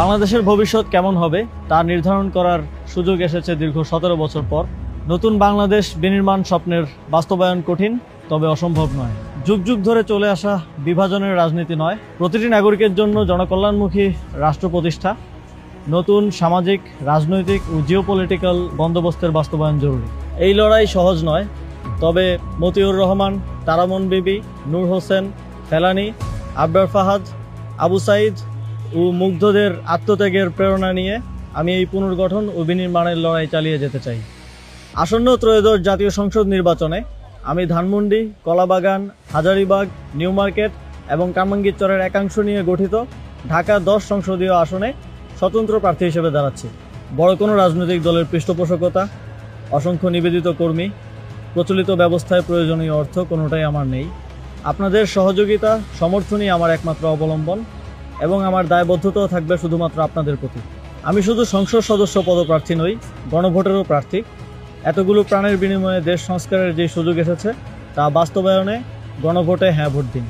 বাংলাদেশের ভবিষ্যৎ কেমন হবে তা নির্ধারণ করার সুযোগ এসেছে দীর্ঘ 17 বছর পর। নতুন বাংলাদেশ বিনির্মাণ স্বপ্নের বাস্তবায়ন কঠিন, তবে অসম্ভব নয়। যুগ যুগ ধরে চলে আসা বিভাজনের রাজনীতি নয়, প্রতিটি নাগরিকের জন্য জনকল্যাণমুখী রাষ্ট্র প্রতিষ্ঠা, নতুন সামাজিক, রাজনৈতিক ও জিওপলিটিক্যাল বন্দোবস্তের বাস্তবায়ন জরুরি। এই লড়াই সহজ নয়, তবে মতিউর রহমান, তারামন বিবি, নূর হোসেন, ফেলানী, আবরার ফাহাদ, আবু সাইদ ও মুগ্ধদের আত্মত্যাগের প্রেরণা নিয়ে আমি এই পুনর্গঠন ও বিনির্মাণের লড়াই চালিয়ে যেতে চাই। আসন্ন ত্রয়োদশ জাতীয় সংসদ নির্বাচনে আমি ধানমন্ডি, কলাবাগান, হাজারীবাগ, নিউ মার্কেট এবং কামরাঙ্গীরচরের একাংশ নিয়ে গঠিত ঢাকা 10 সংসদীয় আসনে স্বতন্ত্র প্রার্থী হিসেবে দাঁড়াচ্ছি। বড় কোনো রাজনৈতিক দলের পৃষ্ঠপোষকতা, অসংখ্য নিবেদিত কর্মী, প্রচলিত ব্যবস্থায় প্রয়োজনীয় অর্থ কোনোটাই আমার নেই। আপনাদের সহযোগিতা, সমর্থনই আমার একমাত্র অবলম্বন এবং আমার দায়বদ্ধতাও থাকবে শুধুমাত্র আপনাদের প্রতি। আমি শুধু সংসদ সদস্য পদপ্রার্থী নই, গণভোটেরও প্রার্থী। এতগুলো প্রাণের বিনিময়ে দেশ সংস্কারের যে সুযোগ এসেছে তা বাস্তবায়নে গণভোটে হ্যাঁ ভোট দিন।